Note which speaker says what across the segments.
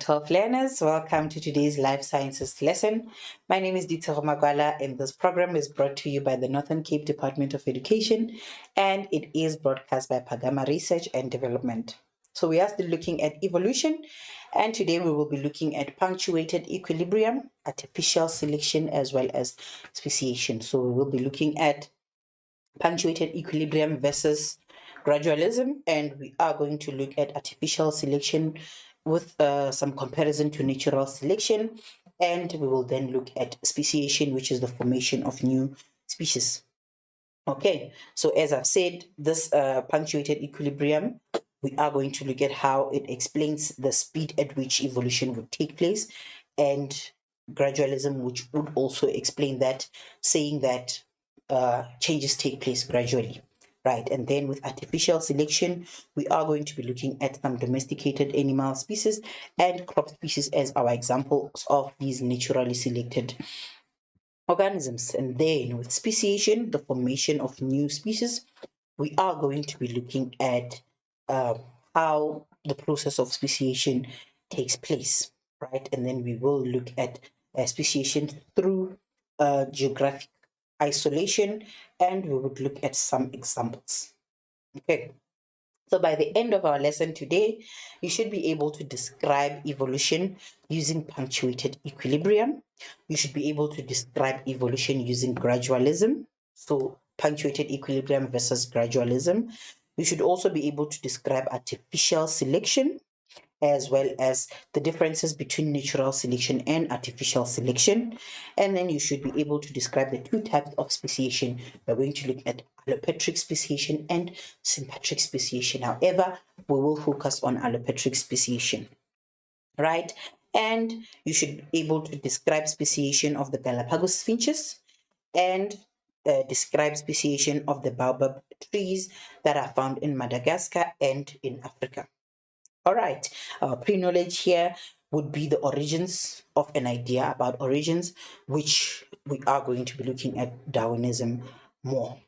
Speaker 1: grade 12 learners. Welcome to today's Life Sciences lesson. My name is Dita Magwala, and this program is brought to you by the Northern Cape Department of Education, and it is broadcast by Pagama Research and Development. So we are still looking at evolution, and today we will be looking at punctuated equilibrium, artificial selection, as well as speciation. So we will be looking at punctuated equilibrium versus gradualism, and we are going to look at artificial selection with some comparison to natural selection, and we will then look at speciation, which is the formation of new species. Okay, so as I've said, this punctuated equilibrium, we are going to look at how it explains the speed at which evolution would take place, and gradualism, which would also explain that, saying that changes take place gradually, right? And then with artificial selection, we are going to be looking at some domesticated animal species and crop species as our examples of these naturally selected organisms. And then with speciation, the formation of new species, we are going to be looking at how the process of speciation takes place, right? And then we will look at speciation through geographic isolation, and we would look at some examples. Okay. So by the end of our lesson today, you should be able to describe evolution using punctuated equilibrium. You should be able to describe evolution using gradualism. So punctuated equilibrium versus gradualism. You should also be able to describe artificial selection, as well as the differences between natural selection and artificial selection. And then you should be able to describe the two types of speciation. We're going to look at allopatric speciation and sympatric speciation. However, we will focus on allopatric speciation, right? And you should be able to describe speciation of the Galapagos finches and describe speciation of the baobab trees that are found in Madagascar and in Africa. All right, our pre-knowledge here would be the origins of an idea about origins, which we are going to be looking at Darwinism more.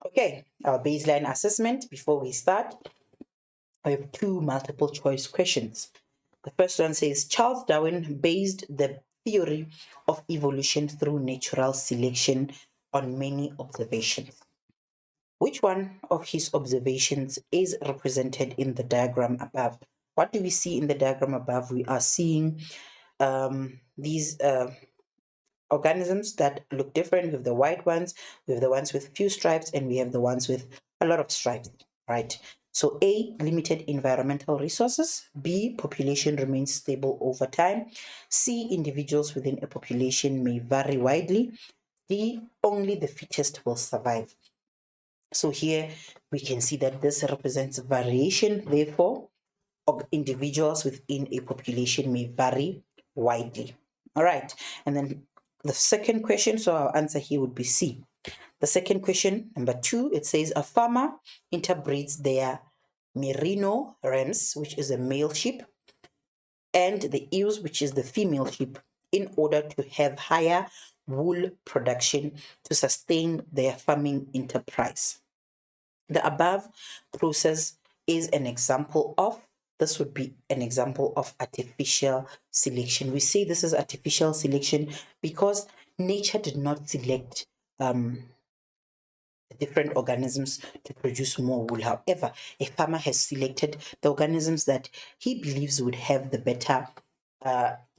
Speaker 1: Okay, our baseline assessment before we start, I have two multiple choice questions. The first one says Charles Darwin based the theory of evolution through natural selection on many observations. Which one of his observations is represented in the diagram above? What do we see in the diagram above? We are seeing these organisms that look different. We have the white ones, we have the ones with few stripes, and we have the ones with a lot of stripes, right? So A, limited environmental resources. B, population remains stable over time. C, individuals within a population may vary widely. D, only the fittest will survive. So here we can see that this represents variation, therefore, individuals within a population may vary widely. All right, and then the second question, so our answer here would be C. The second question, number 2, it says a farmer interbreeds their merino rams, which is a male sheep, and the ewes, which is the female sheep, in order to have higher wool production to sustain their farming enterprise. The above process is an example of, this would be an example of artificial selection. We say this is artificial selection because nature did not select different organisms to produce more wool. However, a farmer has selected the organisms that he believes would have the better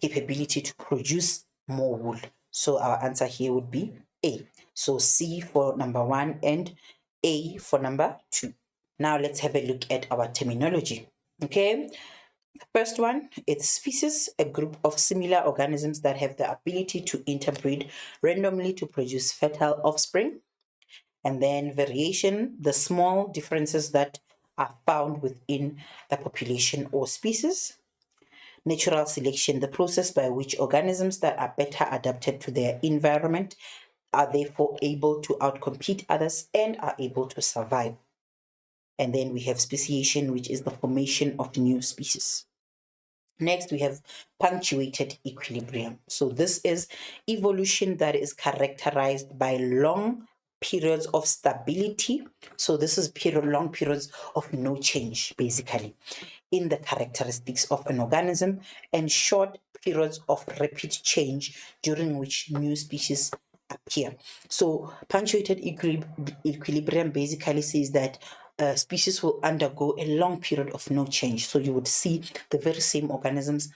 Speaker 1: capability to produce more wool. So our answer here would be A. So C for number 1 and A for number 2. Now let's have a look at our terminology. Okay, the first one, it's species, a group of similar organisms that have the ability to interbreed randomly to produce fertile offspring. And then variation, the small differences that are found within a population or species. Natural selection, the process by which organisms that are better adapted to their environment are therefore able to outcompete others and are able to survive. And then we have speciation, which is the formation of new species. Next, we have punctuated equilibrium. So this is evolution that is characterized by long periods of stability. So this is long periods of no change, basically. in the characteristics of an organism and short periods of rapid change during which new species appear. So punctuated equilibrium basically says that species will undergo a long period of no change. So you would see the very same organisms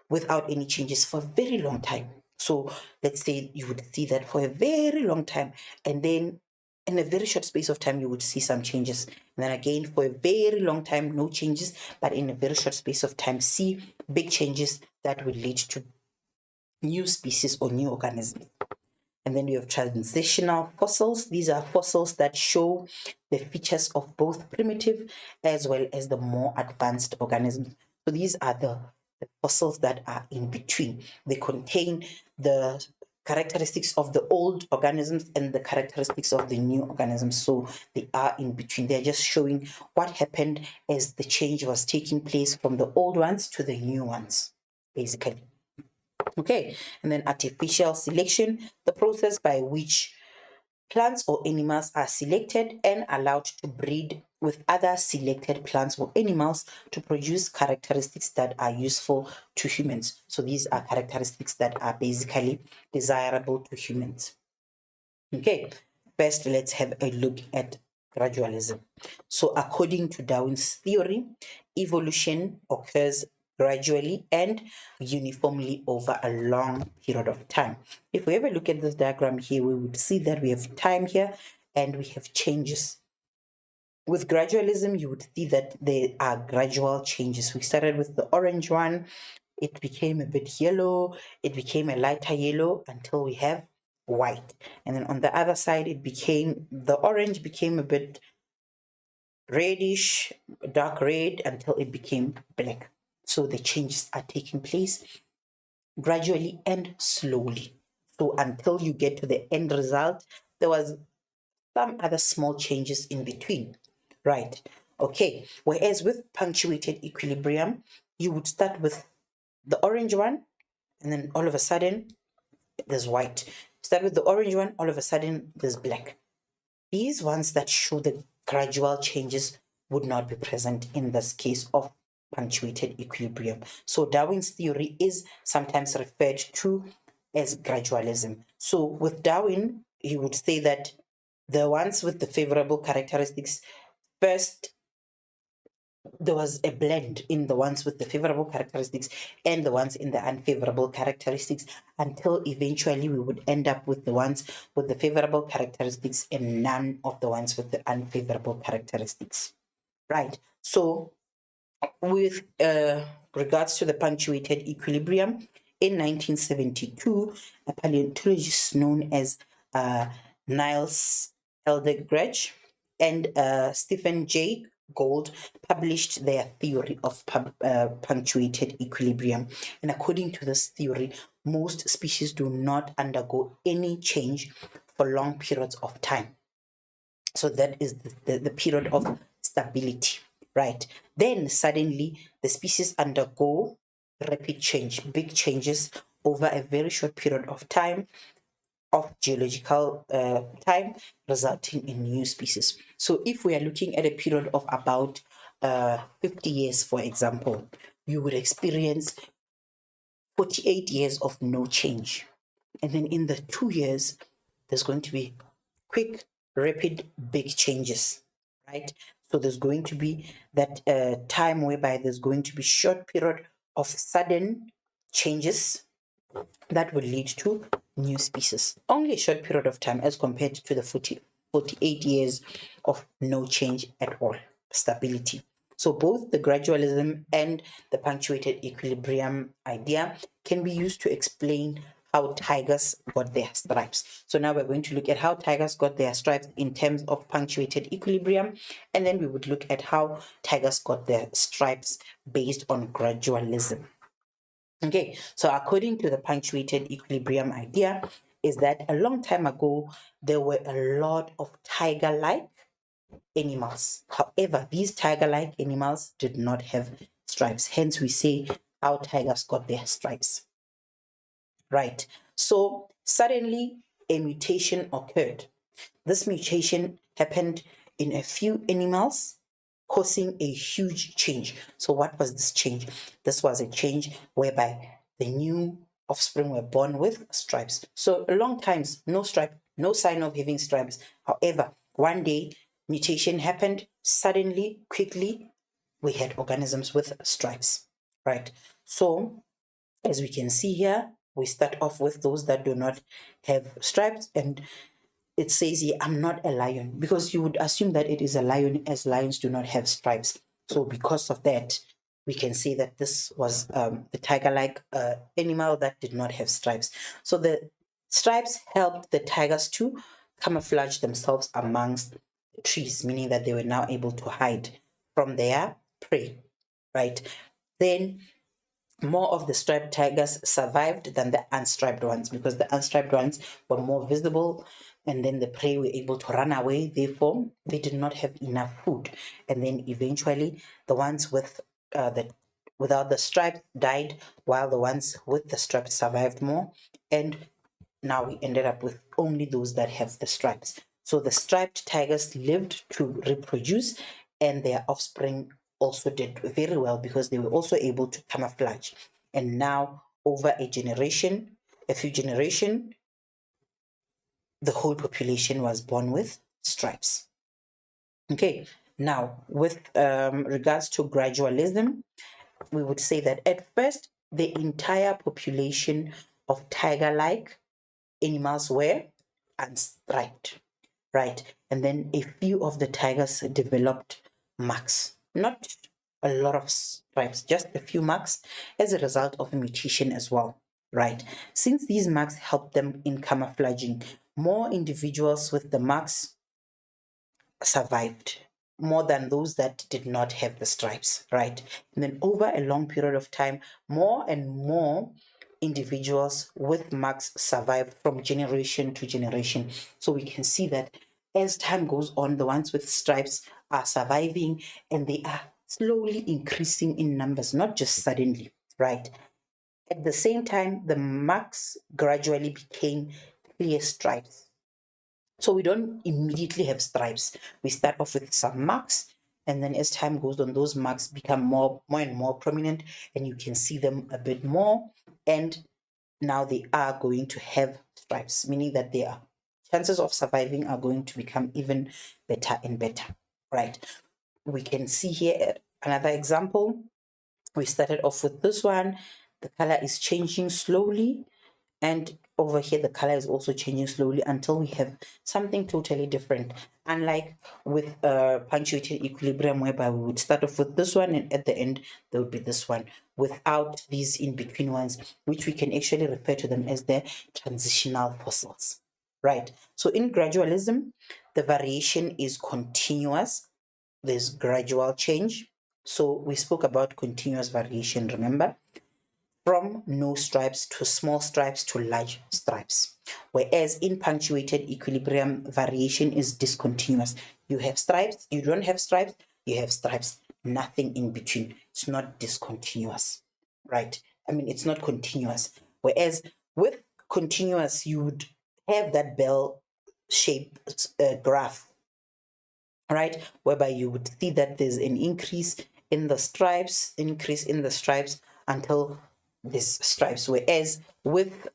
Speaker 1: without any changes for a very long time. So let's say you would see that for a very long time, and then in a very short space of time, you would see some changes. And then again, for a very long time, no changes, but in a very short space of time, see big changes that will lead to new species or new organisms. And then we have transitional fossils. These are fossils that show the features of both primitive as well as the more advanced organisms. So these are the fossils that are in between. They contain the characteristics of the old organisms and the characteristics of the new organisms. So they are in between. They're just showing what happened as the change was taking place from the old ones to the new ones, basically. Okay, and then artificial selection, the process by which plants or animals are selected and allowed to breed with other selected plants or animals to produce characteristics that are useful to humans. So these are characteristics that are basically desirable to humans. Okay, first let's have a look at gradualism. So according to Darwin's theory, evolution occurs gradually and uniformly over a long period of time. If we ever look at this diagram here, we would see that we have time here and we have changes. With gradualism, you would see that there are gradual changes. We started with the orange one, it became a bit yellow, it became a lighter yellow until we have white. And then on the other side, the orange became a bit reddish, dark red until it became black. So the changes are taking place gradually and slowly. So until you get to the end result, there was some other small changes in between, right? Okay, whereas with punctuated equilibrium, you would start with the orange one, and then all of a sudden, there's white. Start with the orange one, all of a sudden, there's black. These ones that show the gradual changes would not be present in this case of punctuated equilibrium. So Darwin's theory is sometimes referred to as gradualism. So with Darwin, he would say that the ones with the favorable characteristics, first there was a blend in the ones with the favorable characteristics and the ones in the unfavorable characteristics until eventually we would end up with the ones with the favorable characteristics and none of the ones with the unfavorable characteristics. Right. So with regards to the punctuated equilibrium, in 1972, a paleontologist known as Niels Eldegrange and Stephen J. Gould published their theory of punctuated equilibrium. And according to this theory, most species do not undergo any change for long periods of time. So that is the period of stability, right? Then suddenly the species undergo rapid change, big changes over a very short period of time, of geological time, resulting in new species. So if we are looking at a period of about 50 years, for example, you would experience 48 years of no change. And then in the 2 years, there's going to be quick, rapid, big changes, right? So there's going to be that time whereby there's going to be short period of sudden changes that will lead to new species. Only a short period of time as compared to the 48 years of no change at all, stability. So both the gradualism and the punctuated equilibrium idea can be used to explain how tigers got their stripes. So now we're going to look at how tigers got their stripes in terms of punctuated equilibrium, and then we would look at how tigers got their stripes based on gradualism. Okay, so according to the punctuated equilibrium idea, is that a long time ago there were a lot of tiger-like animals. However, these tiger-like animals did not have stripes. Hence, we say how tigers got their stripes. Right. So suddenly a mutation occurred. This mutation happened in a few animals causing a huge change. So what was this change? This was a change whereby the new offspring were born with stripes. So a long times, no stripe, no sign of having stripes. However, one day mutation happened suddenly, quickly, we had organisms with stripes, right? So as we can see here, we start off with those that do not have stripes, and it says here, I'm not a lion, because you would assume that it is a lion, as lions do not have stripes. So because of that, we can say that this was the tiger-like animal that did not have stripes. So the stripes helped the tigers to camouflage themselves amongst the trees, meaning that they were now able to hide from their prey, right? Then more of the striped tigers survived than the unstriped ones, because the unstriped ones were more visible, and then the prey were able to run away. Therefore, they did not have enough food, and then eventually the ones with the without the stripes died, while the ones with the stripes survived more, and now we ended up with only those that have the stripes. So the striped tigers lived to reproduce, and their offspring also did very well because they were also able to camouflage. And now, over a few generation, the whole population was born with stripes. Okay, now with regards to gradualism, we would say that at first the entire population of tiger-like animals were unstriped, right? And then a few of the tigers developed marks, not a lot of stripes, just a few marks as a result of a mutation as well, right? Since these marks helped them in camouflaging, more individuals with the marks survived more than those that did not have the stripes, right? And then over a long period of time, more and more individuals with marks survived from generation to generation. So we can see that as time goes on, the ones with stripes are surviving, and they are slowly increasing in numbers, not just suddenly, right? At the same time, the marks gradually became clear stripes, so we don't immediately have stripes. We start off with some marks, and then as time goes on, those marks become more and more prominent, and you can see them a bit more. And now they are going to have stripes, meaning that their chances of surviving are going to become even better and better, right? We can see here another example. We started off with this one. The color is changing slowly, and over here the color is also changing slowly until we have something totally different, unlike with punctuated equilibrium, whereby we would start off with this one and at the end there would be this one without these in between ones, which we can actually refer to them as the transitional fossils, right? So in gradualism, the variation is continuous. There's gradual change. So we spoke about continuous variation, remember, from no stripes to small stripes to large stripes. Whereas in punctuated equilibrium, variation is discontinuous. You have stripes, you don't have stripes, you have stripes, nothing in between. It's not discontinuous, right? I mean, it's not continuous. Whereas with continuous, you would have that bell shaped graph, right? Whereby you would see that there's an increase in the stripes, until these stripes. Whereas with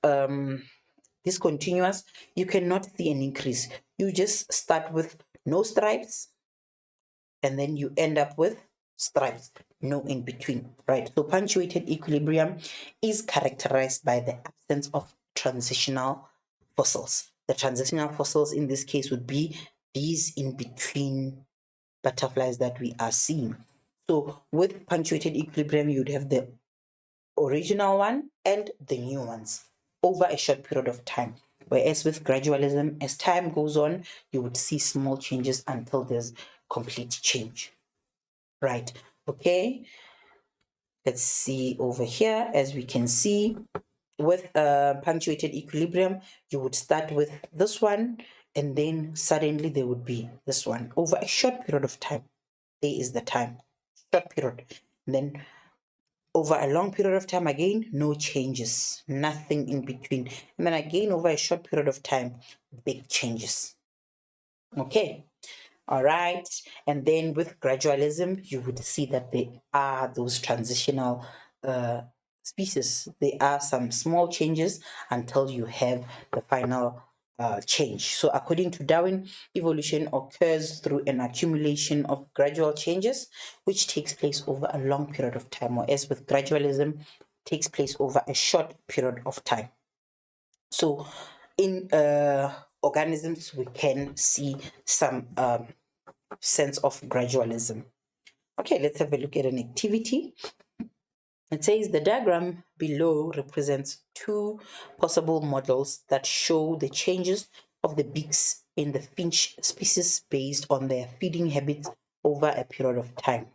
Speaker 1: discontinuous, you cannot see an increase. You just start with no stripes, and then you end up with stripes, no in between, right? So punctuated equilibrium is characterized by the absence of transitional fossils. The transitional fossils in this case would be these in between butterflies that we are seeing. So with punctuated equilibrium, you'd have the original one and the new ones over a short period of time. Whereas with gradualism, as time goes on, you would see small changes until there's complete change. Right. Okay. Let's see over here. As we can see, with punctuated equilibrium, you would start with this one, and then suddenly there would be this one over a short period of time. There is the time, short period. And then over a long period of time, again, no changes, nothing in between. And then again, over a short period of time, big changes. Okay. All right. And then with gradualism, you would see that there are those transitional uh, species. There are some small changes until you have the final change. So, according to Darwin, evolution occurs through an accumulation of gradual changes, which takes place over a long period of time, whereas with gradualism, takes place over a short period of time. So, in organisms, we can see some sense of gradualism. Okay, let's have a look at an activity. It says the diagram below represents two possible models that show the changes of the beaks in the finch species based on their feeding habits over a period of time.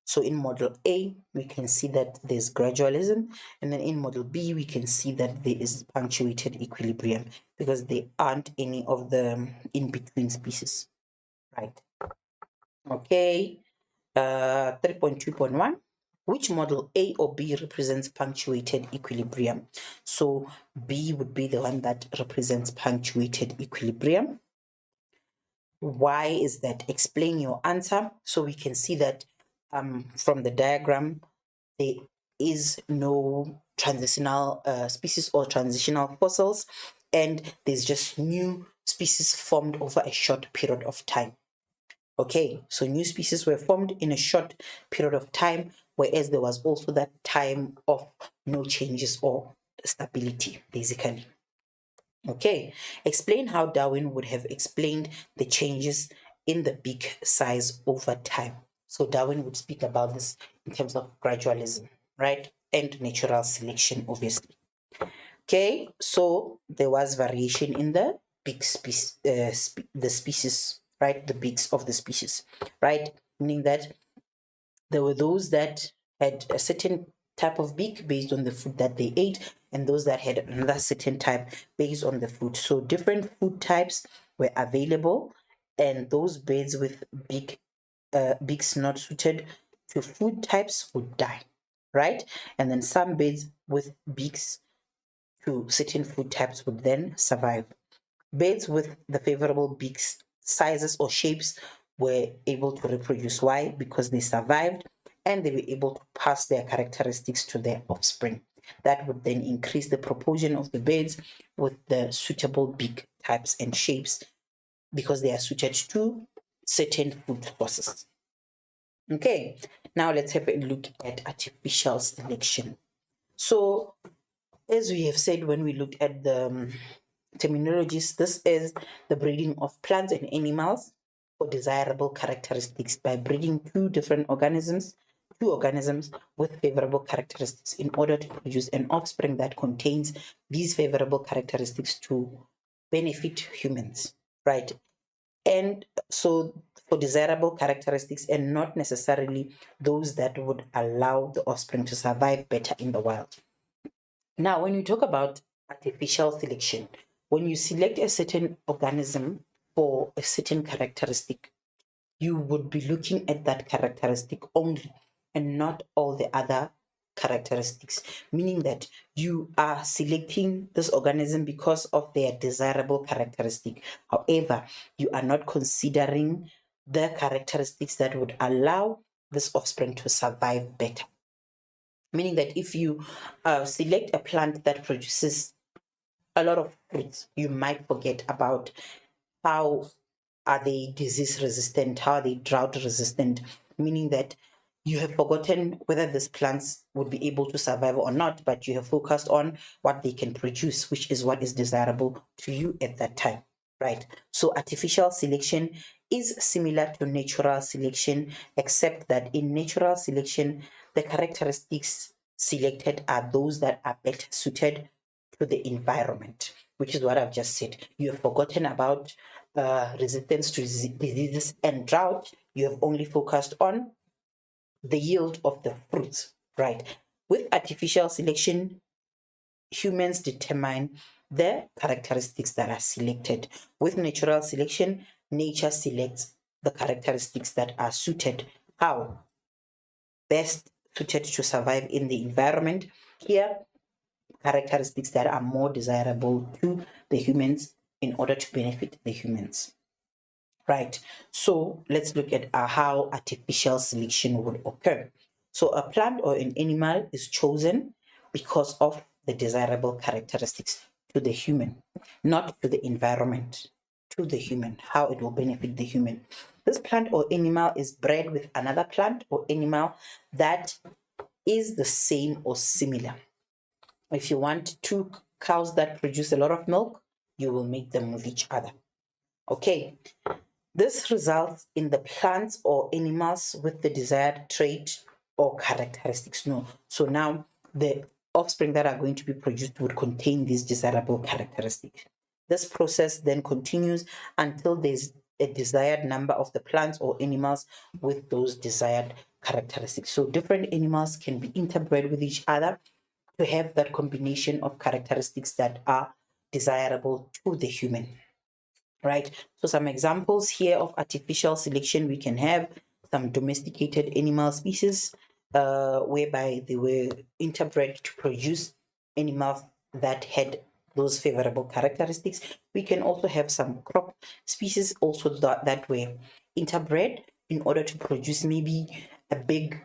Speaker 1: So in model A, we can see that there's gradualism, and then in model B, we can see that there is punctuated equilibrium because there aren't any of the in-between species, right? Okay, 3.2.1. Which model, A or B, represents punctuated equilibrium? So B would be the one that represents punctuated equilibrium. Why is that? Explain your answer. So we can see that from the diagram, there is no transitional species or transitional fossils, and there's just new species formed over a short period of time. Okay, so new species were formed in a short period of time, whereas there was also that time of no changes or stability, basically. Okay, explain how Darwin would have explained the changes in the beak size over time. So Darwin would speak about this in terms of gradualism, right? And natural selection, obviously. Okay, so there was variation in the the species, right? The beaks of the species, right? Meaning that there were those that had a certain type of beak based on the food that they ate, and those that had another certain type based on the food. So different food types were available, and those birds with beaks not suited to food types would die, right? And then some birds with beaks to certain food types would then survive. Birds with the favorable beaks, sizes, or shapes were able to reproduce. Why? Because they survived and they were able to pass their characteristics to their offspring. That would then increase the proportion of the birds with the suitable beak types and shapes because they are suited to certain food sources. Okay, now let's have a look at artificial selection. So, as we have said when we looked at the terminologies, this is the breeding of plants and animals for desirable characteristics by breeding two organisms with favorable characteristics in order to produce an offspring that contains these favorable characteristics to benefit humans, right? And so for desirable characteristics and not necessarily those that would allow the offspring to survive better in the wild. Now, when you talk about artificial selection, when you select a certain organism for a certain characteristic, you would be looking at that characteristic only and not all the other characteristics, meaning that you are selecting this organism because of their desirable characteristic. However, you are not considering the characteristics that would allow this offspring to survive better. Meaning that if you select a plant that produces a lot of fruits, you might forget about how are they disease resistant, how are they drought resistant, meaning that you have forgotten whether these plants would be able to survive or not, but you have focused on what they can produce, which is what is desirable to you at that time, right? So artificial selection is similar to natural selection, except that in natural selection, the characteristics selected are those that are better suited to the environment, which is what I've just said. You have forgotten about resistance to diseases and drought. You have only focused on the yield of the fruits, right? With artificial selection, humans determine the characteristics that are selected. With natural selection, nature selects the characteristics that are suited. How? Best suited to survive in the environment. Here, characteristics that are more desirable to the humans in order to benefit the humans. right? So let's look at how artificial selection would occur. So a plant or an animal is chosen because of the desirable characteristics to the human, not to the environment, to the human, how it will benefit the human. This plant or animal is bred with another plant or animal that is the same or similar. If you want two cows that produce a lot of milk, you will make them with each other. Okay, this results in the plants or animals with the desired trait or characteristics. No. So now the offspring that are going to be produced would contain these desirable characteristics. This process then continues until there's a desired number of the plants or animals with those desired characteristics. So different animals can be interbred with each other to have that combination of characteristics that are desirable to the human, right? So some examples here of artificial selection, we can have some domesticated animal species, whereby they were interbred to produce animals that had those favorable characteristics. We can also have some crop species also that were interbred in order to produce maybe a big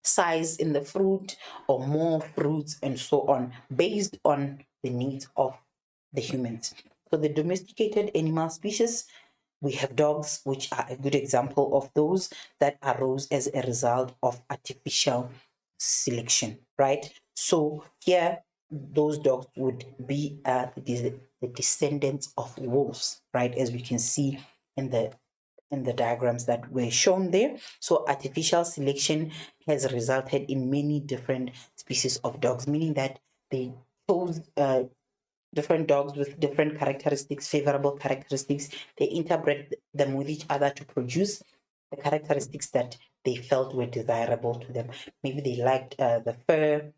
Speaker 1: size in the fruit or more fruits and so on based on the needs of the humans. So the domesticated animal species, we have dogs, which are a good example of those that arose as a result of artificial selection, right? So here, those dogs would be the descendants of wolves, right? As we can see in the diagrams that were shown there. So artificial selection has resulted in many different species of dogs, meaning that they chose different dogs with different characteristics, favorable characteristics. They interbred them with each other to produce the characteristics that they felt were desirable to them. Maybe they liked the fur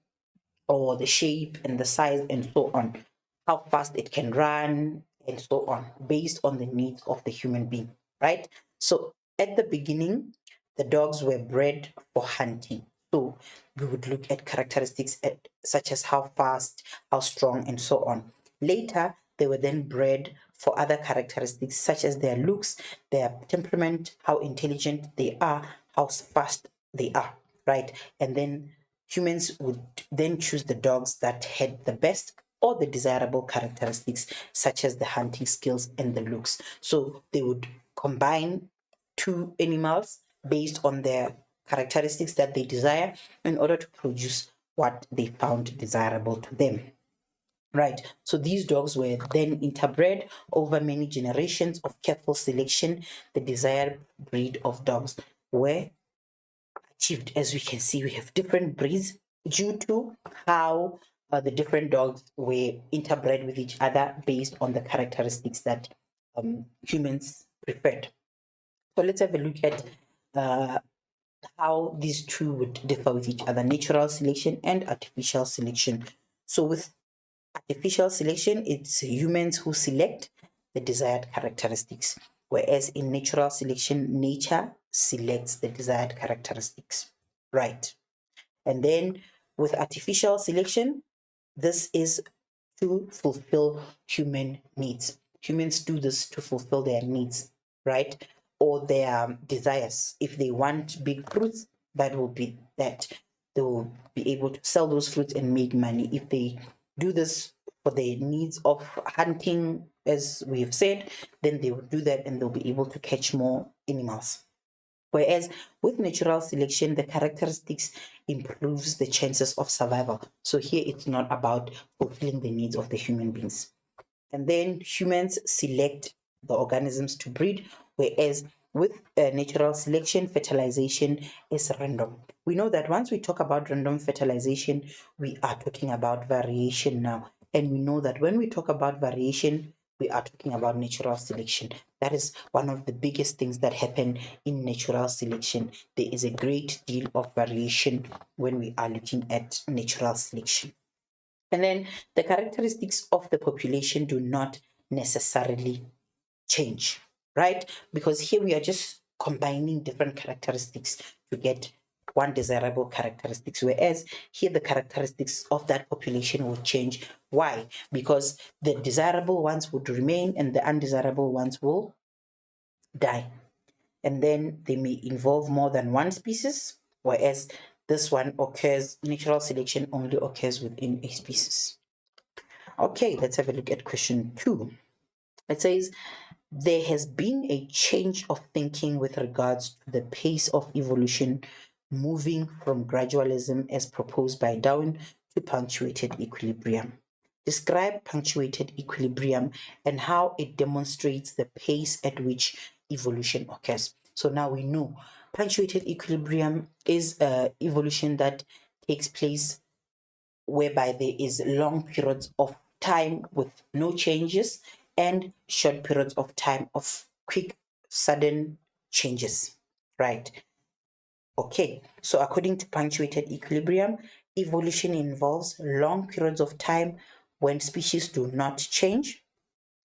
Speaker 1: or the shape and the size and so on, how fast it can run and so on, based on the needs of the human being, right? So at the beginning, the dogs were bred for hunting. So we would look at characteristics such as how fast, how strong, and so on. Later, they were then bred for other characteristics such as their looks, their temperament, how intelligent they are, how fast they are, right? And then humans would then choose the dogs that had the best or the desirable characteristics, such as the hunting skills and the looks. So they would combine two animals based on their characteristics that they desire in order to produce what they found desirable to them. Right. So these dogs were then interbred over many generations of careful selection. The desired breed of dogs were achieved. As we can see, we have different breeds due to how the different dogs were interbred with each other based on the characteristics that humans preferred. So let's have a look at uh, how these two would differ with each other: natural selection and artificial selection. So with artificial selection, it's humans who select the desired characteristics, whereas in natural selection, nature selects the desired characteristics. Right. And then with artificial selection, this is to fulfill human needs. Humans do this to fulfill their needs, right? Or their desires. If they want big fruits, that will be that. They will be able to sell those fruits and make money. If they do this for the needs of hunting, as we have said, then they will do that and they'll be able to catch more animals. Whereas with natural selection, the characteristics improves the chances of survival. So here it's not about fulfilling the needs of the human beings. And then humans select the organisms to breed, whereas with natural selection, fertilization is random. We know that once we talk about random fertilization, we are talking about variation now. And we know that when we talk about variation, we are talking about natural selection. That is one of the biggest things that happen in natural selection. There is a great deal of variation when we are looking at natural selection. And then the characteristics of the population do not necessarily change, right? Because here we are just combining different characteristics to get one desirable characteristics, whereas here the characteristics of that population will change. Why? Because the desirable ones would remain and the undesirable ones will die. And then they may involve more than one species, whereas this one occurs, natural selection only occurs within a species. Okay, let's have a look at question 2. It says, there has been a change of thinking with regards to the pace of evolution, moving from gradualism as proposed by Darwin to punctuated equilibrium. Describe punctuated equilibrium and how it demonstrates the pace at which evolution occurs. So now we know punctuated equilibrium is evolution that takes place whereby there is long periods of time with no changes and short periods of time of quick, sudden changes, right? Okay, so according to punctuated equilibrium, evolution involves long periods of time when species do not change,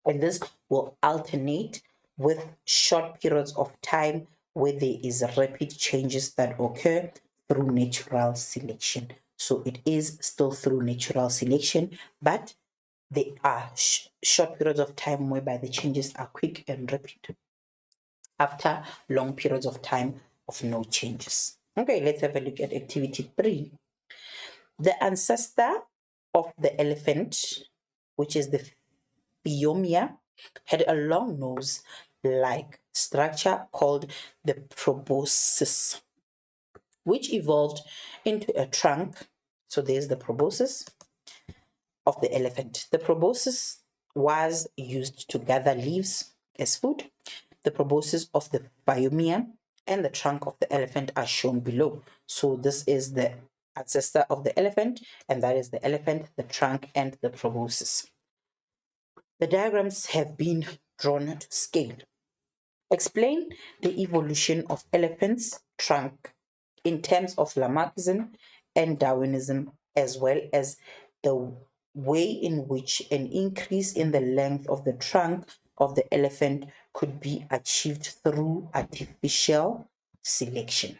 Speaker 1: and this will alternate with short periods of time where there is rapid changes that occur through natural selection. So it is still through natural selection, but there are short periods of time whereby the changes are quick and rapid after long periods of time of no changes. Okay, let's have a look at activity 3. The ancestor of the elephant, which is the Biomia, had a long nose-like structure called the proboscis, which evolved into a trunk. So there's the proboscis of the elephant. The proboscis was used to gather leaves as food. The proboscis of the Biomia and the trunk of the elephant are shown below. So this is the ancestor of the elephant, and that is the elephant, the trunk, and the proboscis. The diagrams have been drawn to scale. Explain the evolution of elephant's trunk in terms of Lamarckism and Darwinism, as well as the way in which an increase in the length of the trunk of the elephant could be achieved through artificial selection.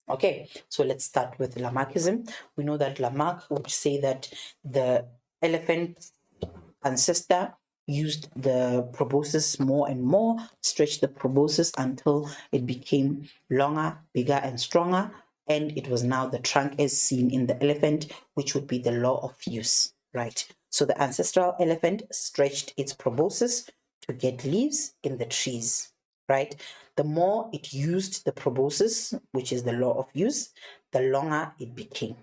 Speaker 1: Okay, so let's start with Lamarckism. We know that Lamarck would say that the elephant ancestor used the proboscis more and more, stretched the proboscis until it became longer, bigger, and stronger. And it was now the trunk as seen in the elephant, which would be the law of use, right? So the ancestral elephant stretched its proboscis to get leaves in the trees, right? The more it used the proboscis, which is the law of use, the longer it became.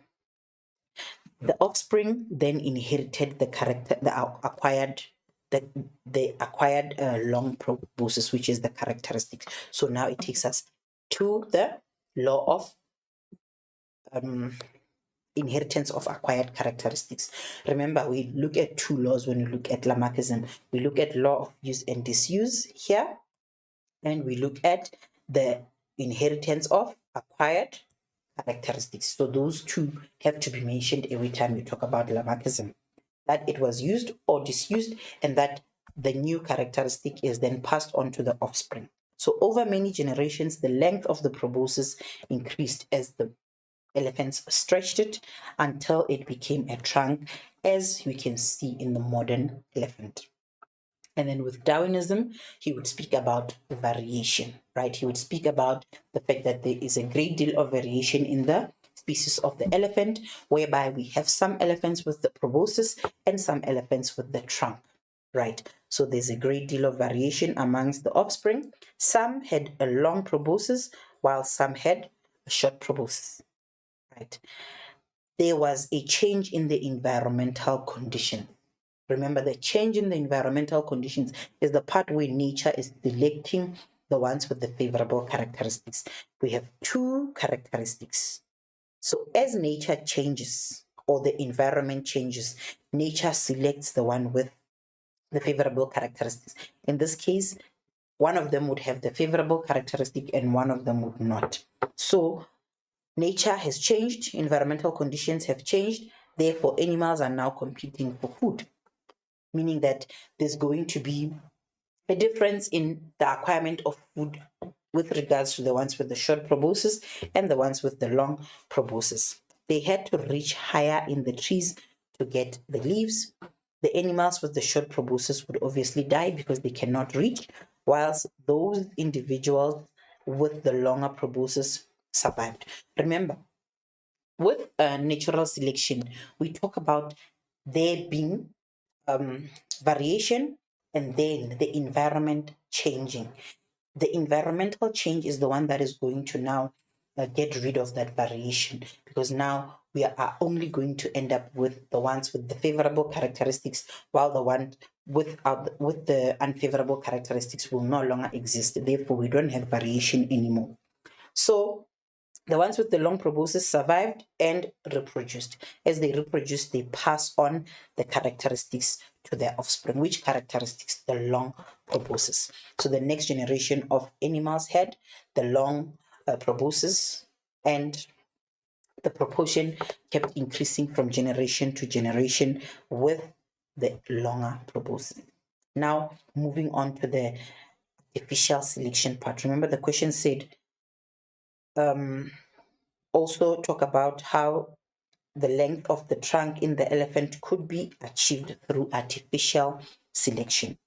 Speaker 1: The offspring then inherited the character, the acquired long proboscis, which is the characteristics. So now it takes us to the law of inheritance of acquired characteristics. Remember, we look at two laws when we look at Lamarckism. We look at law of use and disuse here, and we look at the inheritance of acquired characteristics. So those two have to be mentioned every time you talk about Lamarckism, that it was used or disused, and that the new characteristic is then passed on to the offspring. So over many generations, the length of the proboscis increased as the elephants stretched it until it became a trunk, as we can see in the modern elephant. And then with Darwinism, he would speak about variation, right? He would speak about the fact that there is a great deal of variation in the species of the elephant, whereby we have some elephants with the proboscis and some elephants with the trunk, right? So there's a great deal of variation amongst the offspring. Some had a long proboscis, while some had a short proboscis, right? There was a change in the environmental condition. Remember, the change in the environmental conditions is the part where nature is selecting the ones with the favorable characteristics. We have two characteristics. So as nature changes or the environment changes, nature selects the one with the favorable characteristics. In this case, one of them would have the favorable characteristic and one of them would not. So nature has changed, environmental conditions have changed, therefore animals are now competing for food, meaning that there's going to be a difference in the acquirement of food with regards to the ones with the short proboscis and the ones with the long proboscis. They had to reach higher in the trees to get the leaves. The animals with the short proboscis would obviously die because they cannot reach whilst those individuals with the longer proboscis survived. Remember, with natural selection, we talk about there being variation and then the environment changing. The environmental change is the one that is going to now get rid of that variation, because now we are only going to end up with the ones with the favorable characteristics, while the ones with the unfavorable characteristics will no longer exist. Therefore, we don't have variation anymore. So the ones with the long proboscis survived and reproduced. As they reproduce, they pass on the characteristics to their offspring. Which characteristics? The long proboscis. So the next generation of animals had the long proboscis, and the proportion kept increasing from generation to generation with the longer proboscis. Now, moving on to the artificial selection part. Remember, the question said, also talk about how the length of the trunk in the elephant could be achieved through artificial selection.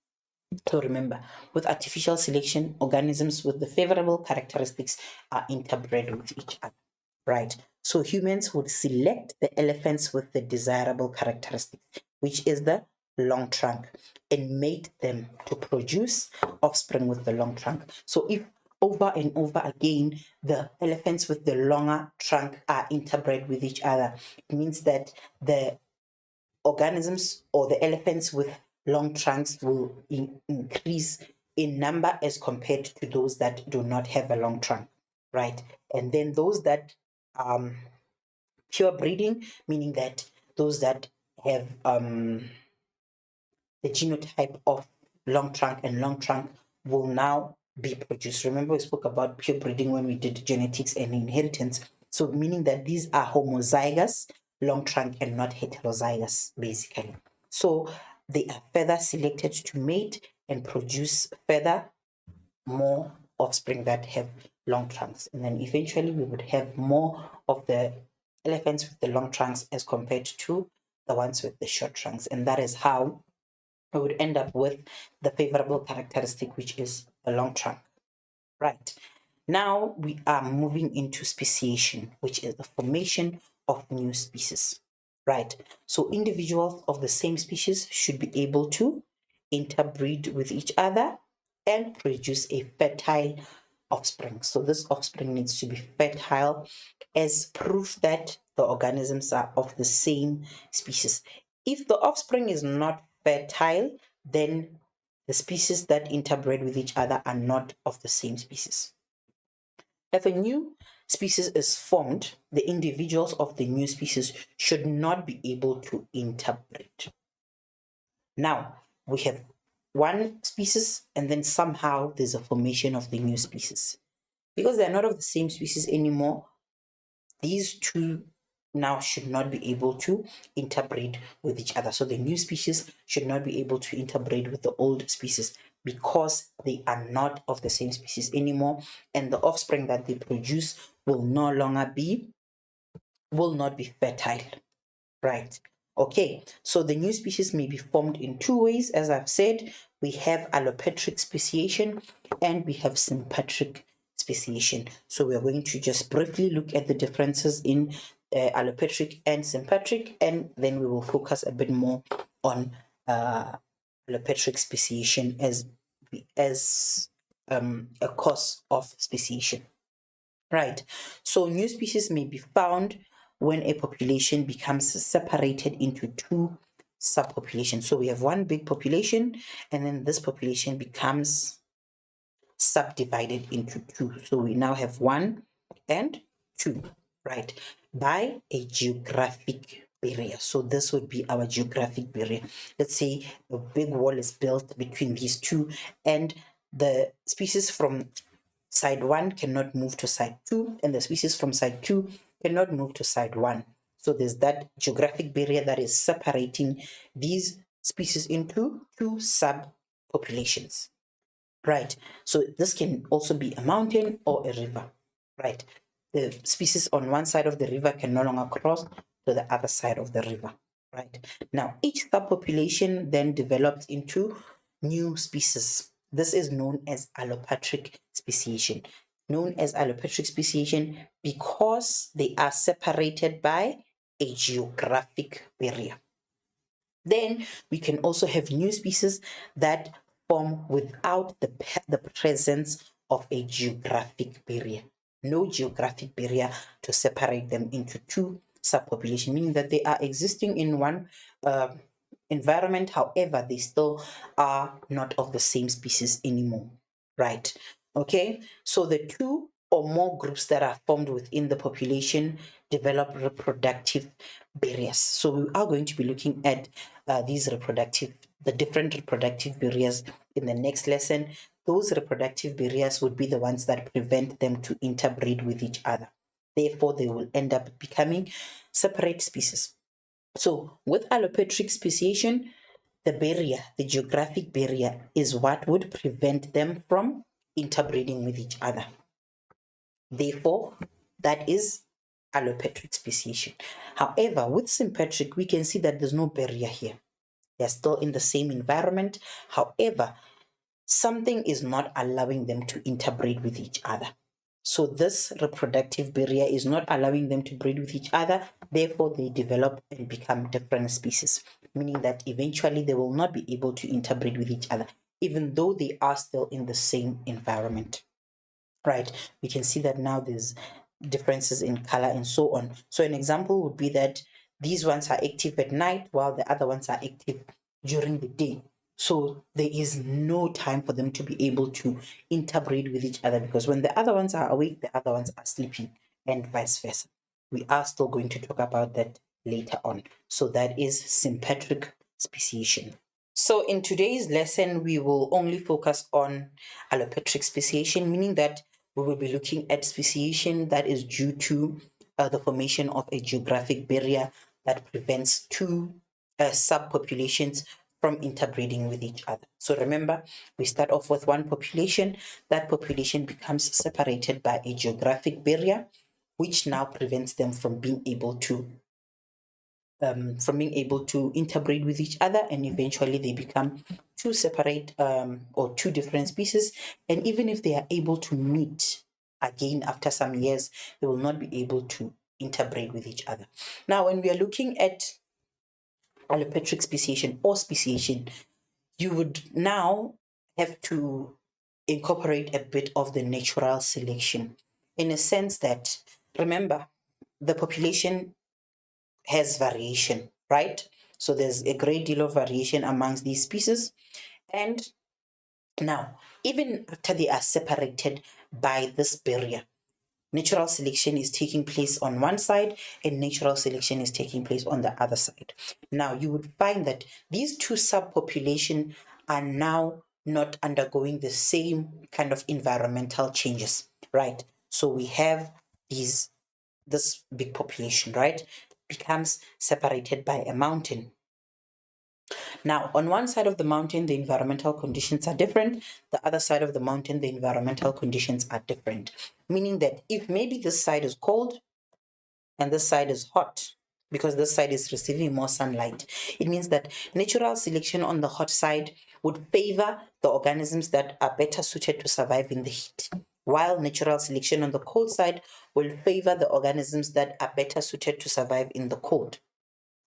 Speaker 1: So remember, with artificial selection, organisms with the favorable characteristics are interbred with each other, right? So humans would select the elephants with the desirable characteristics, which is the long trunk, and mate them to produce offspring with the long trunk. So if over and over again the elephants with the longer trunk are interbred with each other, it means that the organisms or the elephants with long trunks will increase in number as compared to those that do not have a long trunk, right? And then those that pure breeding, meaning that those that have the genotype of long trunk and long trunk will now be produced. Remember, we spoke about pure breeding when we did genetics and inheritance. So, meaning that these are homozygous long trunk and not heterozygous, basically. So, they are further selected to mate and produce further more offspring that have long trunks. And then eventually, we would have more of the elephants with the long trunks as compared to the ones with the short trunks. And that is how we would end up with the favorable characteristic, which is a long trunk. Right. Now we are moving into speciation, which is the formation of new species. Right. So individuals of the same species should be able to interbreed with each other and produce a fertile offspring. So this offspring needs to be fertile as proof that the organisms are of the same species. If the offspring is not fertile, then the species that interbred with each other are not of the same species. If a new species is formed, the individuals of the new species should not be able to interbreed. Now, we have one species and then somehow there's a formation of the new species. Because they're not of the same species anymore, these two now should not be able to interbreed with each other. So the new species should not be able to interbreed with the old species because they are not of the same species anymore, and the offspring that they produce will not be fertile, right? Okay, so the new species may be formed in two ways. As I've said, we have allopatric speciation and we have sympatric speciation. So we're going to just briefly look at the differences in allopatric and sympatric, and then we will focus a bit more on allopatric speciation as a cause of speciation. Right. So new species may be found when a population becomes separated into two subpopulations. So we have one big population, and then this population becomes subdivided into two. So we now have one and two, right, by a geographic barrier. So this would be our geographic barrier. Let's say a big wall is built between these two, and the species from side one cannot move to side two, and the species from side two cannot move to side one. So there's that geographic barrier that is separating these species into two subpopulations. Right. So this can also be a mountain or a river. Right. The species on one side of the river can no longer cross to the other side of the river. Right. Now, each subpopulation then develops into new species This is known as allopatric speciation. Known as allopatric speciation because they are separated by a geographic barrier. Then we can also have new species that form without the presence of a geographic barrier. No geographic barrier to separate them into two subpopulations, meaning that they are existing in one environment, however, they still are not of the same species anymore, right? Okay, so the two or more groups that are formed within the population develop reproductive barriers. So we are going to be looking at the different reproductive barriers in the next lesson. Those reproductive barriers would be the ones that prevent them to interbreed with each other. Therefore, they will end up becoming separate species. So with allopatric speciation, the geographic barrier, is what would prevent them from interbreeding with each other. Therefore, that is allopatric speciation. However, with sympatric, we can see that there's no barrier here. They're still in the same environment. However, something is not allowing them to interbreed with each other. So this reproductive barrier is not allowing them to breed with each other. Therefore, they develop and become different species, meaning that eventually they will not be able to interbreed with each other, even though they are still in the same environment. Right? We can see that now there's differences in color and so on. So an example would be that these ones are active at night while the other ones are active during the day. So there is no time for them to be able to interbreed with each other, because when the other ones are awake, the other ones are sleeping, and vice versa. We are still going to talk about that later on. So that is sympatric speciation. So in today's lesson, we will only focus on allopatric speciation, meaning that we will be looking at speciation that is due to the formation of a geographic barrier that prevents two subpopulations from interbreeding with each other. So remember, we start off with one population. That population becomes separated by a geographic barrier, which now prevents them from being able to interbreed with each other, and eventually they become two separate or two different species. And even if they are able to meet again after some years, they will not be able to interbreed with each other. Now, when we are looking at allopatric speciation or speciation, you would now have to incorporate a bit of the natural selection, in a sense that, remember, the population has variation, right? So there's a great deal of variation amongst these species. And now, even after they are separated by this barrier, natural selection is taking place on one side and natural selection is taking place on the other side. Now, you would find that these two subpopulations are now not undergoing the same kind of environmental changes, right? So we have this big population, right, becomes separated by a mountain. Now, on one side of the mountain, the environmental conditions are different. The other side of the mountain, the environmental conditions are different. Meaning that if maybe this side is cold and this side is hot, because this side is receiving more sunlight, it means that natural selection on the hot side would favor the organisms that are better suited to survive in the heat, while natural selection on the cold side will favor the organisms that are better suited to survive in the cold.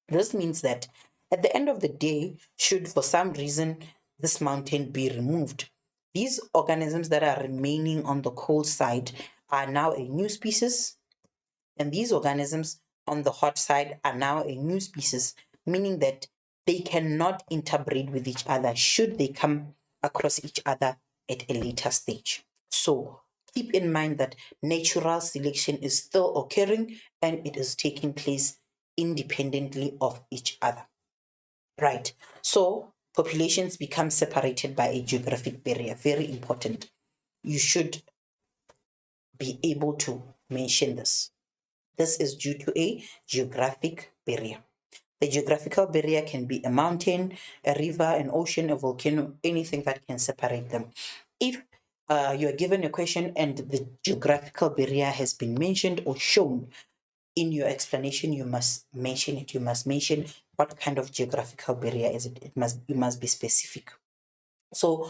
Speaker 1: This means that at the end of the day, should for some reason this mountain be removed, these organisms that are remaining on the cold side are now a new species, and these organisms on the hot side are now a new species, meaning that they cannot interbreed with each other should they come across each other at a later stage. So keep in mind that natural selection is still occurring and it is taking place independently of each other. Right. So populations become separated by a geographic barrier. Very important. You should be able to mention this. This is due to a geographic barrier. The geographical barrier can be a mountain, a river, an ocean, a volcano, anything that can separate them. If you are given a question and the geographical barrier has been mentioned or shown in your explanation, you must mention it. You must mention what kind of geographical barrier is it. You must be specific. So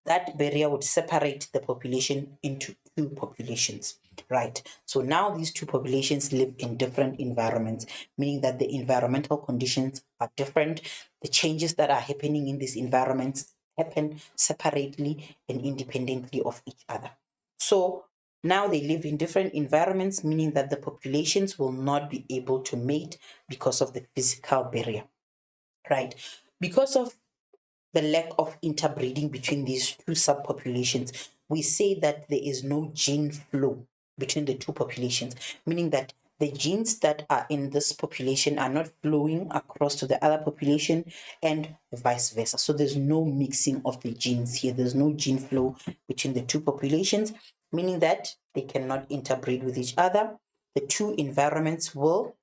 Speaker 1: that barrier would separate the population into two populations, right? So now these two populations live in different environments, meaning that the environmental conditions are different. The changes that are happening in these environments happen separately and independently of each other. So now they live in different environments, meaning that the populations will not be able to mate because of the physical barrier, right? Because of the lack of interbreeding between these two subpopulations, we say that there is no gene flow between the two populations, meaning that the genes that are in this population are not flowing across to the other population and vice versa. So there's no mixing of the genes here. There's no gene flow between the two populations, meaning that they cannot interbreed with each other. The two environments will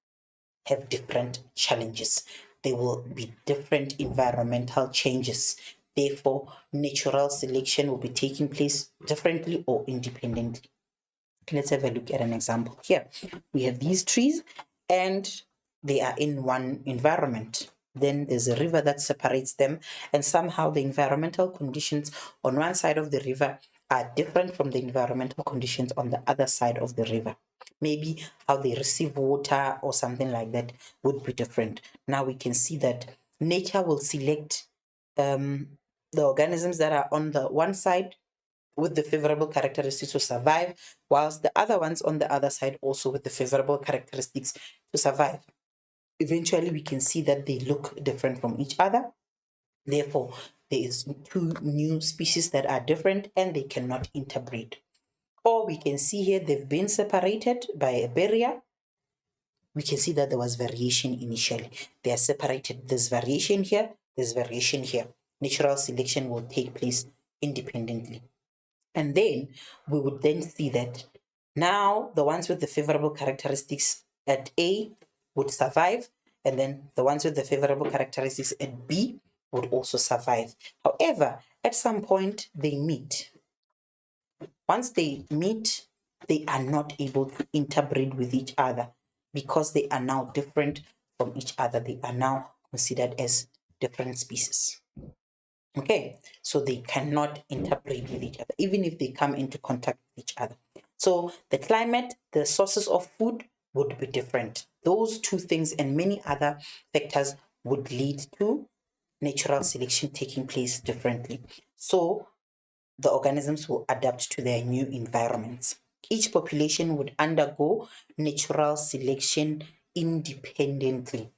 Speaker 1: have different challenges. There will be different environmental changes. Therefore, natural selection will be taking place differently or independently. Let's have a look at an example here. We have these trees and they are in one environment. Then there's a river that separates them, and somehow the environmental conditions on one side of the river are different from the environmental conditions on the other side of the river. Maybe how they receive water or something like that would be different. Now we can see that nature will select the organisms that are on the one side with the favorable characteristics to survive, whilst the other ones on the other side also with the favorable characteristics to survive. Eventually, we can see that they look different from each other. Therefore, there is two new species that are different and they cannot interbreed. Or we can see here they've been separated by a barrier. We can see that there was variation initially. They are separated. There's variation here, there's variation here. Natural selection will take place independently. And then we would then see that now the ones with the favorable characteristics at A would survive, and then the ones with the favorable characteristics at B would also survive. However, at some point they meet. Once they meet, they are not able to interbreed with each other because they are now different from each other. They are now considered as different species. Okay, so they cannot interbreed with each other, even if they come into contact with each other. So the climate, the sources of food would be different. Those two things and many other factors would lead to natural selection taking place differently. So the organisms will adapt to their new environments. Each population would undergo natural selection independently.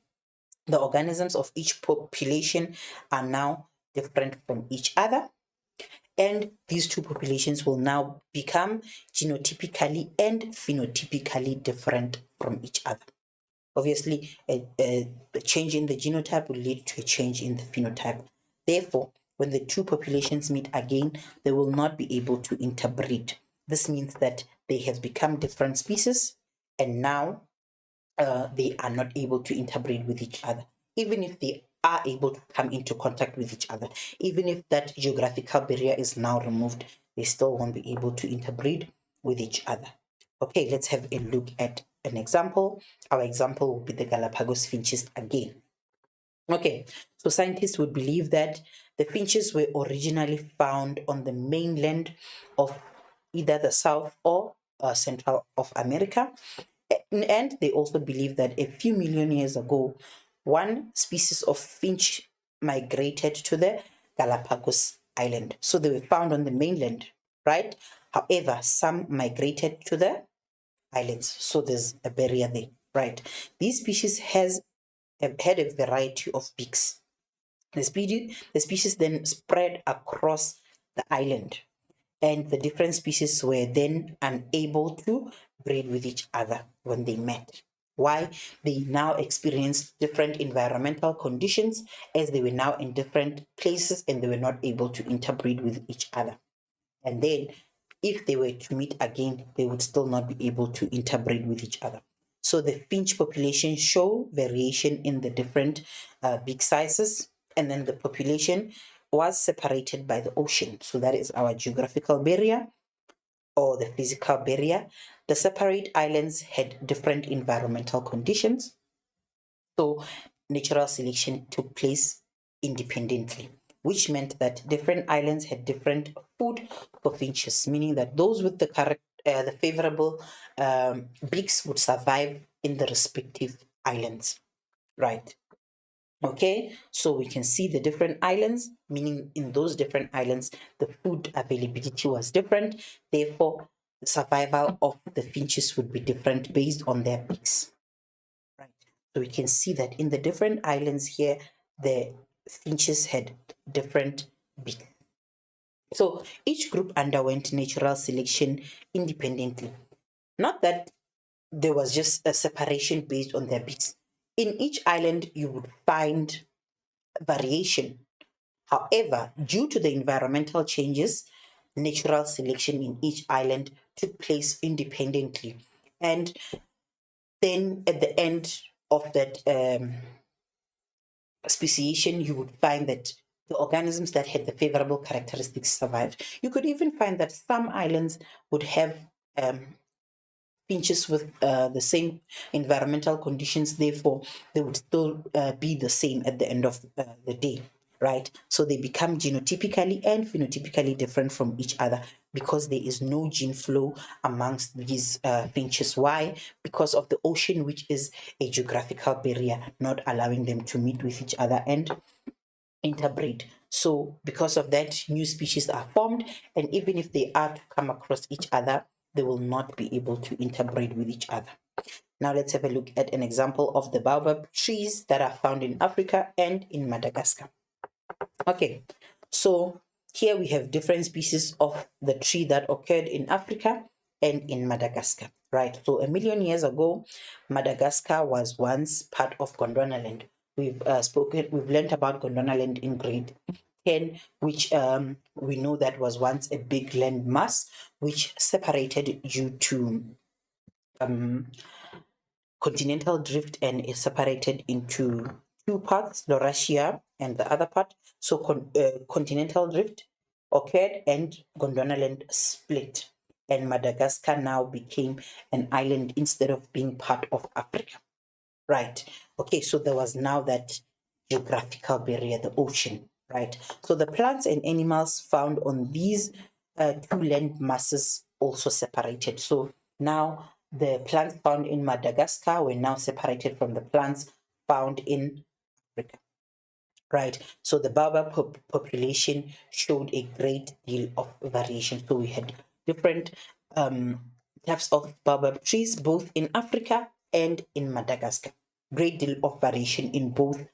Speaker 1: The organisms of each population are now different from each other, and these two populations will now become genotypically and phenotypically different from each other. Obviously, a change in the genotype will lead to a change in the phenotype. Therefore, when the two populations meet again, they will not be able to interbreed. This means that they have become different species, and now they are not able to interbreed with each other. Even if they are able to come into contact with each other, even if that geographical barrier is now removed, they still won't be able to interbreed with each other. Okay, let's have a look at an example. Our example will be the Galapagos finches again. Okay, so scientists would believe that the finches were originally found on the mainland of either the South or Central of America. And they also believe that a few million years ago, one species of finch migrated to the Galapagos Island. So they were found on the mainland, right? However, some migrated to the islands. So there's a barrier there, right? These species have had a variety of beaks. The species then spread across the island, and the different species were then unable to breed with each other when they met. Why? They now experienced different environmental conditions as they were now in different places and they were not able to interbreed with each other. And then, if they were to meet again, they would still not be able to interbreed with each other. So the finch population show variation in the different big sizes, and then the population was separated by the ocean. So that is our geographical barrier or the physical barrier. The separate islands had different environmental conditions. So natural selection took place independently. which meant that different islands had different food for finches, meaning that those with the favorable beaks would survive in the respective islands, right? Okay, so we can see the different islands, meaning in those different islands, the food availability was different. Therefore, the survival of the finches would be different based on their beaks. Right. So we can see that in the different islands here, the finches had different beaks. So each group underwent natural selection independently. Not that there was just a separation based on their beaks. In each island, you would find variation. However, due to the environmental changes, natural selection in each island took place independently. And then at the end of that speciation, you would find that the organisms that had the favorable characteristics survived. You could even find that some islands would have finches with the same environmental conditions, therefore, they would still be the same at the end of the day, right? So they become genotypically and phenotypically different from each other because there is no gene flow amongst these finches. Why? Because of the ocean, which is a geographical barrier, not allowing them to meet with each other and interbreed. So, because of that, new species are formed, and even if they are to come across each other, they will not be able to interbreed with each other. Now, let's have a look at an example of the baobab trees that are found in Africa and in Madagascar. Okay, so here we have different species of the tree that occurred in Africa and in Madagascar, right? So, a million years ago, Madagascar was once part of Gondwanaland. We've learned about Gondwanaland in grade 10, which we know that was once a big land mass which separated due to continental drift and is separated into two parts, Laurasia and the other part. So continental drift occurred and Gondwanaland split, and Madagascar now became an island instead of being part of Africa. Right. Okay, so there was now that geographical barrier, the ocean, right? So the plants and animals found on these two land masses also separated. So now the plants found in Madagascar were now separated from the plants found in Africa. Right, so the baobab population showed a great deal of variation. So we had different types of baobab trees both in Africa and in Madagascar. Great deal of variation in both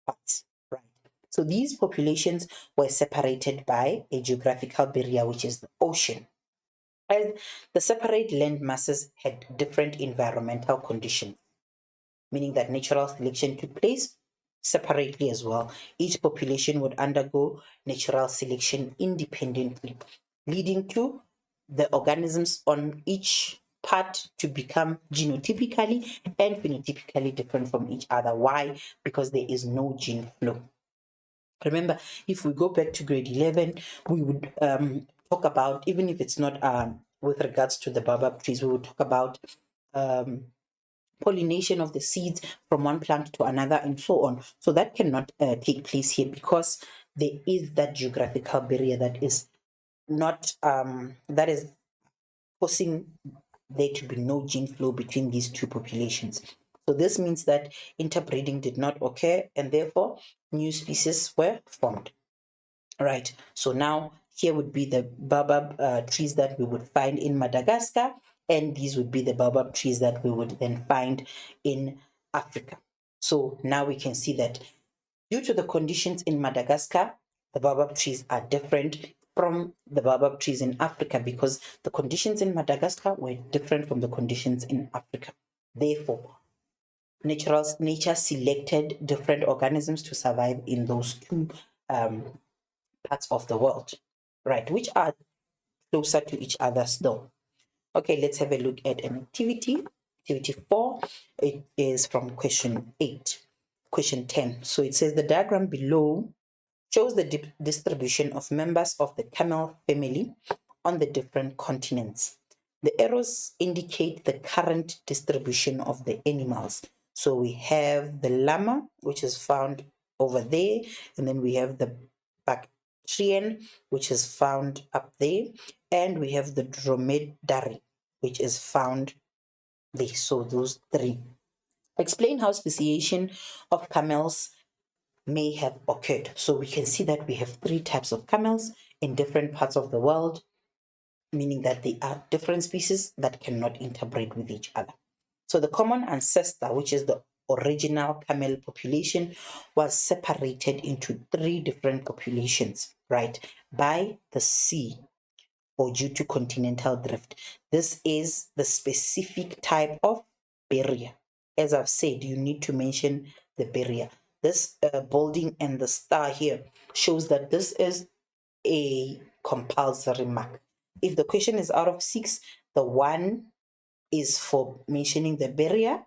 Speaker 1: parts. Right. So these populations were separated by a geographical barrier, which is the ocean. And the separate land masses had different environmental conditions, meaning that natural selection took place separately as well. Each population would undergo natural selection independently, leading to the organisms on each part to become genotypically and phenotypically different from each other. Why? Because there is no gene flow. Remember, if we go back to grade 11, we would talk about, even if it's not with regards to the baobab trees, we would talk about pollination of the seeds from one plant to another and so on. So that cannot take place here because there is that geographical barrier that is not that is causing there to be no gene flow between these two populations. So this means that interbreeding did not occur and therefore new species were formed. Right. So now here would be the baobab trees that we would find in Madagascar, and these would be the baobab trees that we would then find in Africa. So now we can see that due to the conditions in Madagascar, the baobab trees are different from the baobab trees in Africa because the conditions in Madagascar were different from the conditions in Africa. Therefore, nature selected different organisms to survive in those two parts of the world, right, which are closer to each other still. Okay, let's have a look at an activity. Activity 4, it is from question 8, question 10. So it says the diagram below shows the distribution of members of the camel family on the different continents. The arrows indicate the current distribution of the animals. So we have the llama, which is found over there, and then we have the which is found up there, and we have the dromedary, which is found there. So those three. Explain how speciation of camels may have occurred. So we can see that we have three types of camels in different parts of the world, meaning that they are different species that cannot interbreed with each other. So the common ancestor, which is the original camel population, was separated into three different populations, right, by the sea or due to continental drift. This is the specific type of barrier. As I've said, you need to mention the barrier. This bolding and the star here shows that this is a compulsory mark. If the question is out of 6, the 1 is for mentioning the barrier,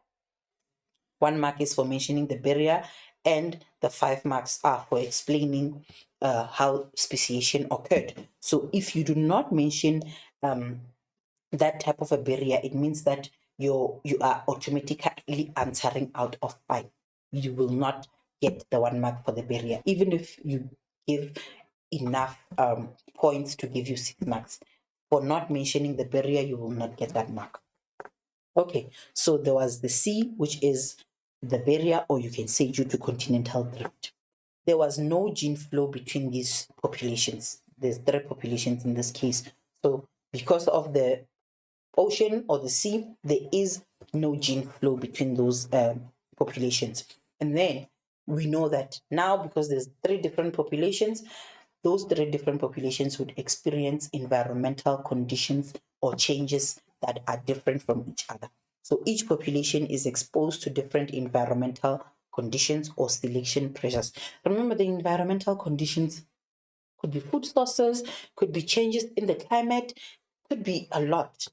Speaker 1: 1 mark is for mentioning the barrier, and the 5 marks are for explaining how speciation occurred. So if you do not mention that type of a barrier, it means that you are automatically answering out of 5. You will not get the 1 mark for the barrier, even if you give enough points to give you 6 marks. For not mentioning the barrier, you will not get that mark. Okay, so there was the sea, which is the barrier, or you can say due to continental drift. There was no gene flow between these populations. There's 3 populations in this case. So because of the ocean or the sea, there is no gene flow between those populations. And then we know that now, because there's 3 different populations, those 3 different populations would experience environmental conditions or changes that are different from each other. So each population is exposed to different environmental conditions or selection pressures. Remember, the environmental conditions could be food sources, could be changes in the climate, could be a lot,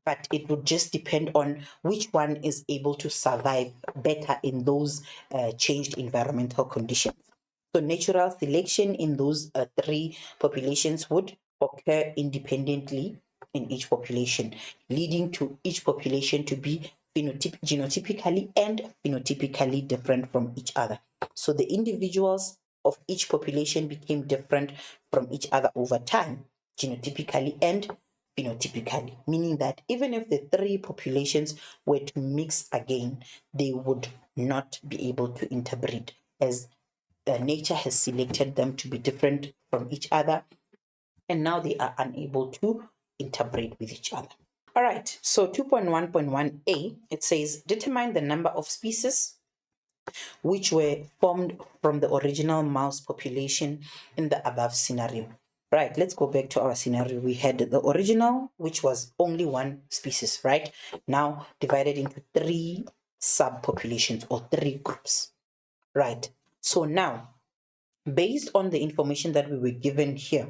Speaker 1: but it would just depend on which one is able to survive better in those changed environmental conditions. So natural selection in those 3 populations would occur independently in each population, leading to each population to be genotypically and phenotypically different from each other. So the individuals of each population became different from each other over time, genotypically and phenotypically, meaning that even if the 3 populations were to mix again, they would not be able to interbreed, as nature has selected them to be different from each other, and now they are unable to interbreed with each other. All right, so 2.1.1a, it says determine the number of species which were formed from the original mouse population in the above scenario. Right, let's go back to our scenario. We had the original, which was only 1 species, right? Now divided into 3 subpopulations or 3 groups, right? So now, based on the information that we were given here,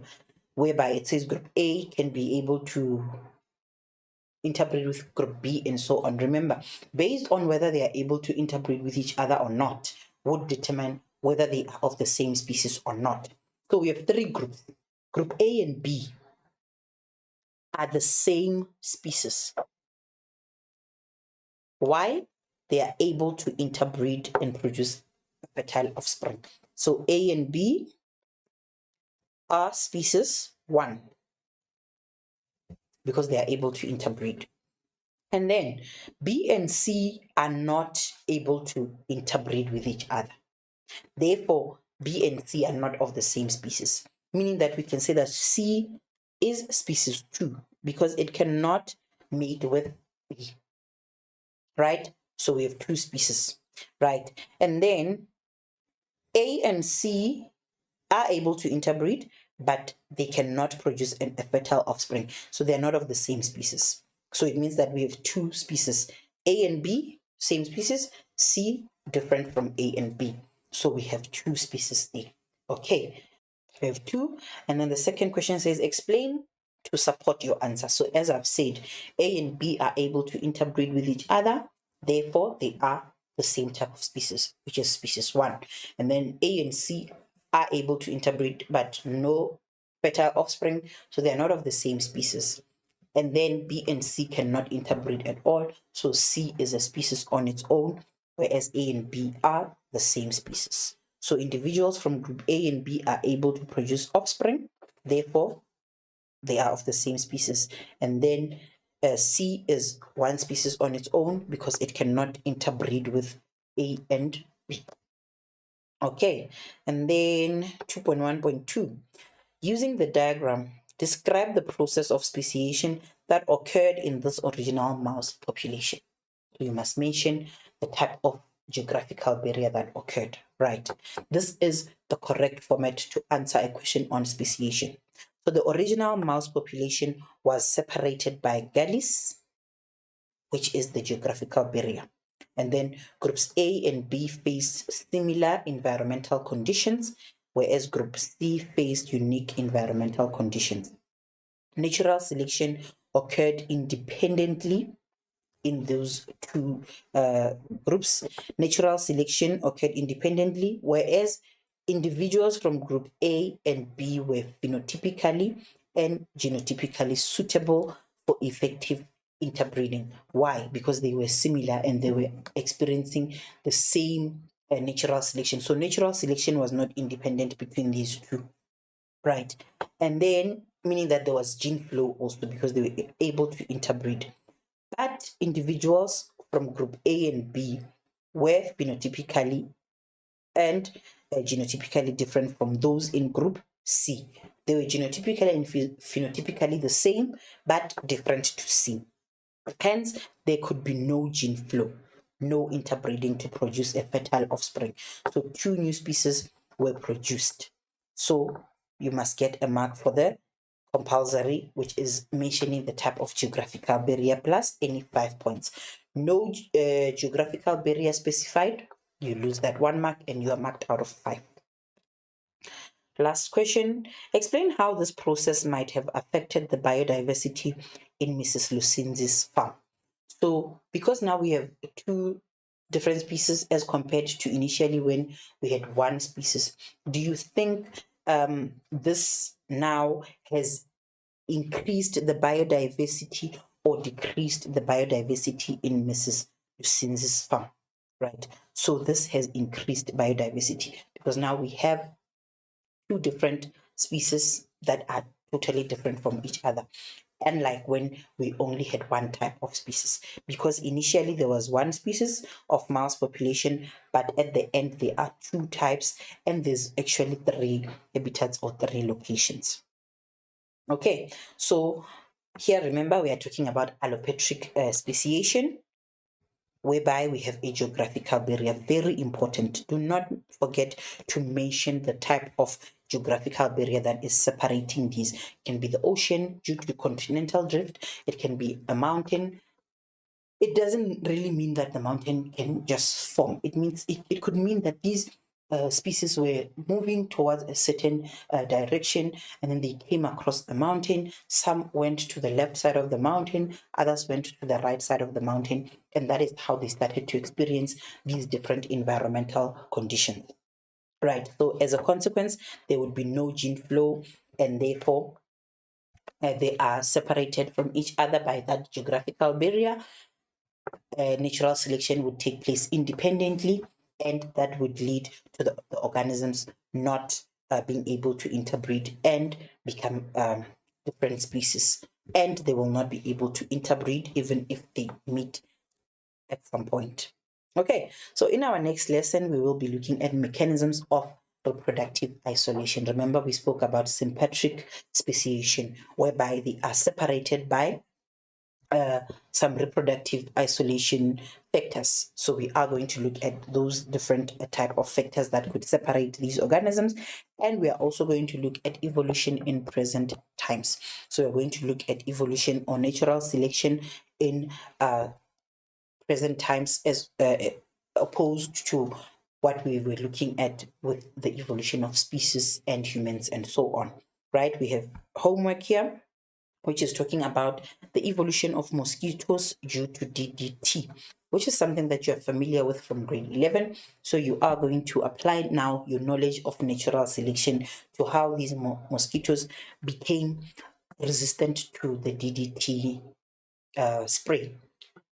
Speaker 1: whereby it says group A can be able to interbreed with group B and so on. Remember, based on whether they are able to interbreed with each other or not, would determine whether they are of the same species or not. So we have 3 groups. Group A and B are the same species. Why? They are able to interbreed and produce fertile offspring. So A and B are species 1 because they are able to interbreed. And then B and C are not able to interbreed with each other. Therefore, B and C are not of the same species, meaning that we can say that C is species 2 because it cannot mate with B, right? So we have 2 species, right? And then A and C are able to interbreed, but they cannot produce a fertile offspring. So they are not of the same species. So it means that we have 2 species, A and B, same species, C different from A and B. So we have 2 species there. Okay, we have 2. And then the second question says, explain to support your answer. So as I've said, A and B are able to interbreed with each other. Therefore, they are the same type of species, which is species 1. And then A and C are able to interbreed, but no fertile offspring, so they are not of the same species. And then B and C cannot interbreed at all, so C is a species on its own, whereas A and B are the same species. So individuals from group A and B are able to produce offspring, therefore they are of the same species. And then C is one species on its own because it cannot interbreed with A and B. Okay, and then 2.1.2, using the diagram, describe the process of speciation that occurred in this original mouse population. So you must mention the type of geographical barrier that occurred, right? This is the correct format to answer a question on speciation. So the original mouse population was separated by gullies, which is the geographical barrier. And then groups A and B faced similar environmental conditions, whereas group C faced unique environmental conditions. Natural selection occurred independently in those two groups. Natural selection occurred independently, whereas individuals from group A and B were phenotypically and genotypically suitable for effective interbreeding. Why? Because they were similar and they were experiencing the same natural selection. So natural selection was not independent between these two, right? And then meaning that there was gene flow also because they were able to interbreed. But individuals from group A and B were phenotypically and genotypically different from those in group C. They were genotypically and phenotypically the same, but different to C. Hence, there could be no gene flow, no interbreeding to produce a fertile offspring. So, two new species were produced. So, you must get a mark for the compulsory, which is mentioning the type of geographical barrier plus any 5 points. No geographical barrier specified, you lose that 1 mark and you are marked out of 5. Last question, explain how this process might have affected the biodiversity in Mrs. Lucinzi's farm. So, because now we have two different species as compared to initially when we had one species, do you think this now has increased the biodiversity or decreased the biodiversity in Mrs. Lucinzi's farm? Right. So, this has increased biodiversity because now we have two different species that are totally different from each other, unlike when we only had one type of species, because initially there was one species of mouse population, but at the end there are two types and there's actually three habitats or three locations. Okay, so here remember we are talking about allopatric speciation, whereby we have a geographical barrier. Very important. Do not forget to mention the type of geographical barrier that is separating these. It can be the ocean due to continental drift, it can be a mountain. It doesn't really mean that the mountain can just form. It means it could mean that these species were moving towards a certain direction and then they came across the mountain. Some went to the left side of the mountain, others went to the right side of the mountain, and that is how they started to experience these different environmental conditions. Right, so as a consequence, there would be no gene flow, and therefore they are separated from each other by that geographical barrier. Natural selection would take place independently, and that would lead to the organisms not being able to interbreed and become different species. And they will not be able to interbreed even if they meet at some point. Okay, so in our next lesson, we will be looking at mechanisms of reproductive isolation. Remember, we spoke about sympatric speciation, whereby they are separated by some reproductive isolation factors. So we are going to look at those different type of factors that could separate these organisms, and we are also going to look at evolution in present times. So we're going to look at evolution or natural selection in present times as opposed to what we were looking at with the evolution of species and humans and so on. Right? We have homework here, which is talking about the evolution of mosquitoes due to DDT, which is something that you're familiar with from grade 11. So you are going to apply now your knowledge of natural selection to how these mosquitoes became resistant to the DDT spray.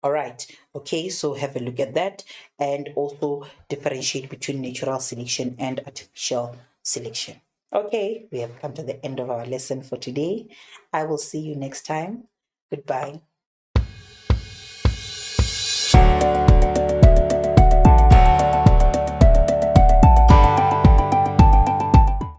Speaker 1: All right. Okay, so have a look at that and also differentiate between natural selection and artificial selection. Okay, we have come to the end of our lesson for today. I will see you next time. Goodbye.